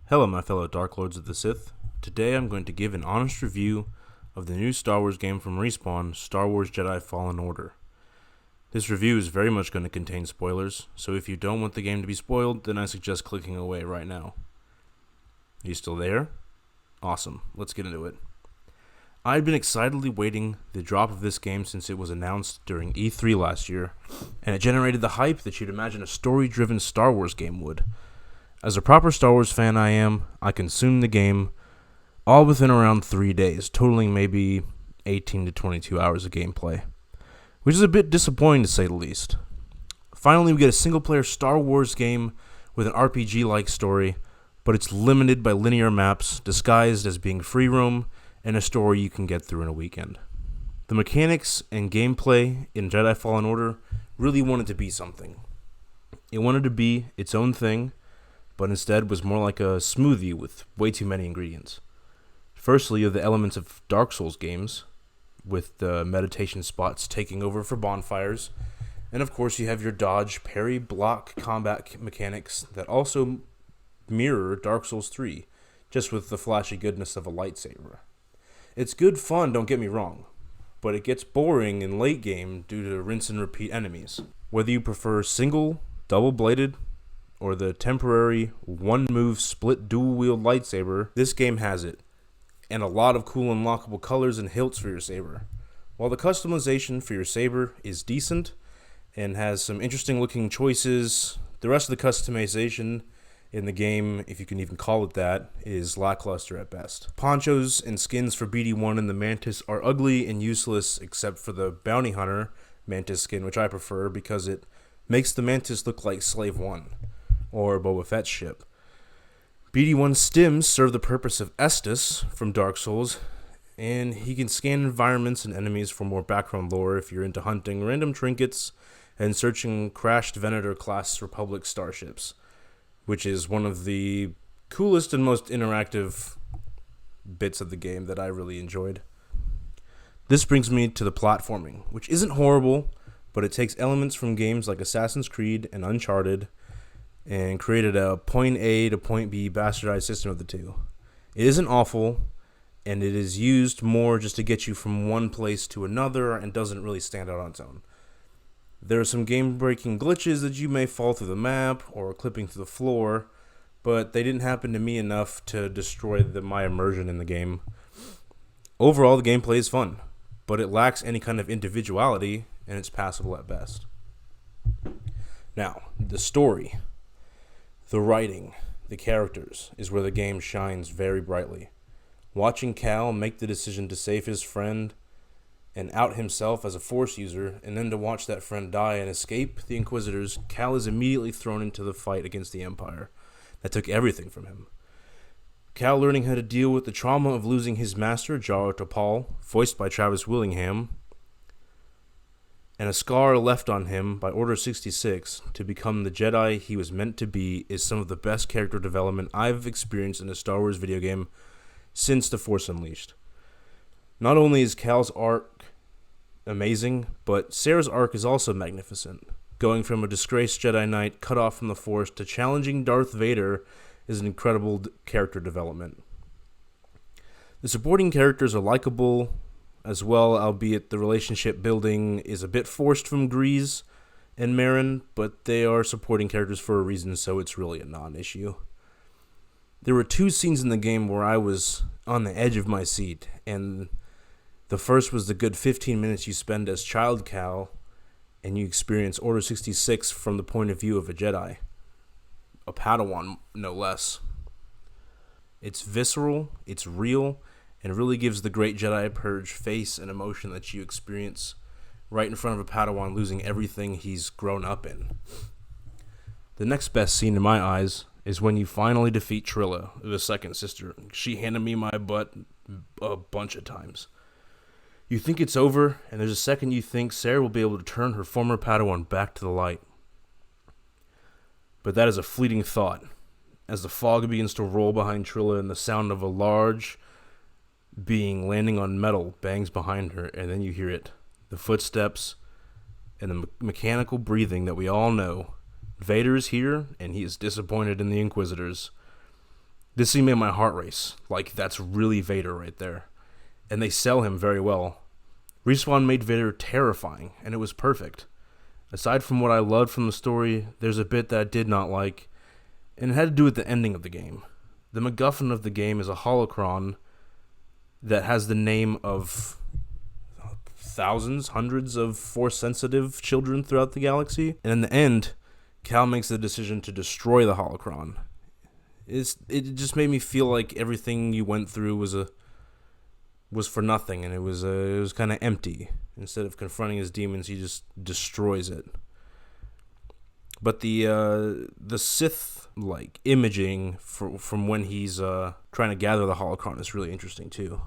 Hello, my fellow Dark Lords of the Sith. Today I'm going to give an honest review of the new Star Wars game from Respawn, Star Wars Jedi Fallen Order. This review is very much going to contain spoilers, so if you don't want the game to be spoiled, then I suggest clicking away right now. Are you still there? Awesome, let's get into it. I had been excitedly waiting the drop of this game since it was announced during E3 last year, and it generated the hype that you'd imagine a story-driven Star Wars game would. As a proper Star Wars fan I consumed the game all within around 3 days, totaling maybe 18 to 22 hours of gameplay, which is a bit disappointing to say the least. Finally, we get a single-player Star Wars game with an RPG-like story, but it's limited by linear maps, disguised as being free roam, and a story you can get through in a weekend. The mechanics and gameplay in Jedi Fallen Order really wanted to be something. It wanted to be its own thing, but instead was more like a smoothie with way too many ingredients. Firstly, you have the elements of Dark Souls games, with the meditation spots taking over for bonfires, and of course you have your dodge, parry, block combat mechanics that also mirror Dark Souls 3, just with the flashy goodness of a lightsaber. It's good fun, don't get me wrong, but it gets boring in late game due to rinse and repeat enemies. Whether you prefer single, double-bladed, or the temporary one-move split dual-wield lightsaber, this game has it, and a lot of cool unlockable colors and hilts for your saber. While the customization for your saber is decent and has some interesting looking choices, the rest of the customization in the game, if you can even call it that, is lackluster at best. Ponchos and skins for BD1 and the Mantis are ugly and useless except for the Bounty Hunter Mantis skin, which I prefer because it makes the Mantis look like Slave 1 or Boba Fett's ship. BD1 stims serve the purpose of Estus from Dark Souls, and he can scan environments and enemies for more background lore if you're into hunting random trinkets and searching crashed Venator-class Republic starships, which is one of the coolest and most interactive bits of the game that I really enjoyed. This brings me to the platforming, which isn't horrible, but it takes elements from games like Assassin's Creed and Uncharted and created a point A to point B bastardized system of the two. It isn't awful, and it is used more just to get you from one place to another and doesn't really stand out on its own. There are some game-breaking glitches that you may fall through the map or clipping through the floor, but they didn't happen to me enough to destroy my immersion in the game. Overall, the gameplay is fun, but it lacks any kind of individuality, and it's passable at best. Now, the story, the writing, the characters is where the game shines very brightly. Watching Cal make the decision to save his friend and out himself as a Force user, and then to watch that friend die and escape the Inquisitors, Cal is immediately thrown into the fight against the Empire that took everything from him. Cal learning how to deal with the trauma of losing his master, Jaro Tapal, voiced by Travis Willingham, and a scar left on him by Order 66 to become the Jedi he was meant to be is some of the best character development I've experienced in a Star Wars video game since The Force Unleashed. Not only is Cal's arc amazing, but Sarah's arc is also magnificent. Going from a disgraced Jedi Knight cut off from the Force to challenging Darth Vader is an incredible character development. The supporting characters are likable as well, albeit the relationship building is a bit forced from Grease and Marin, but they are supporting characters for a reason, so it's really a non-issue. There were 2 scenes in the game where I was on the edge of my seat, and the first was the good 15 minutes you spend as Child Cal, and you experience Order 66 from the point of view of a Jedi. A Padawan, no less. It's visceral, it's real, and really gives the Great Jedi Purge face and emotion that you experience right in front of a Padawan losing everything he's grown up in. The next best scene in my eyes is when you finally defeat Trilla, the second sister. She handed me my butt a bunch of times. You think it's over, and there's a second you think Sarah will be able to turn her former Padawan back to the light. But that is a fleeting thought, as the fog begins to roll behind Trilla and the sound of a large being landing on metal bangs behind her, and then you hear it. The footsteps and the mechanical breathing that we all know Vader's here, and he is disappointed in the Inquisitors. This scene made my heart race. Like, that's really Vader right there. And they sell him very well. Respawn made Vader terrifying, and it was perfect. Aside from what I loved from the story, there's a bit that I did not like, and it had to do with the ending of the game. The MacGuffin of the game is a holocron that has the name of thousands, hundreds of Force-sensitive children throughout the galaxy. And in the end, Cal makes the decision to destroy the holocron. It just made me feel like everything you went through was for nothing, and it was kind of empty. Instead of confronting his demons, he just destroys it. But the Sith like imaging from when he's trying to gather the holocron is really interesting too.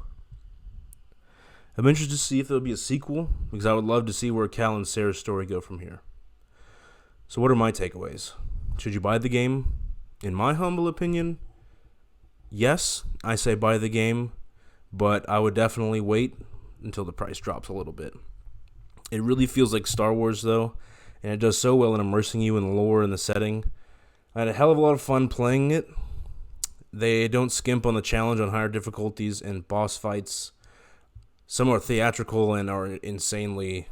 I'm interested to see if there'll be a sequel, because I would love to see where Cal and Sarah's story go from here. So what are my takeaways? Should you buy the game? In my humble opinion, yes, I say buy the game, but I would definitely wait until the price drops a little bit. It really feels like Star Wars, though, and it does so well in immersing you in the lore and the setting. I had a hell of a lot of fun playing it. They don't skimp on the challenge on higher difficulties and boss fights. Some are theatrical and are insanely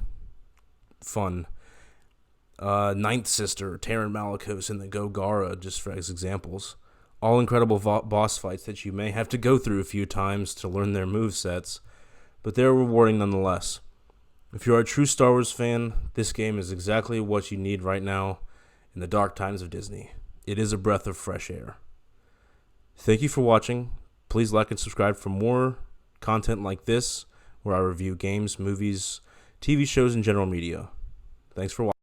fun. Ninth Sister, Taron Malicos, and the Gogara, just as examples. All incredible boss fights that you may have to go through a few times to learn their movesets, but they're rewarding nonetheless. If you are a true Star Wars fan, this game is exactly what you need right now in the dark times of Disney. It is a breath of fresh air. Thank you for watching. Please like and subscribe for more content like this, where I review games, movies, TV shows, and general media. Thanks for watching.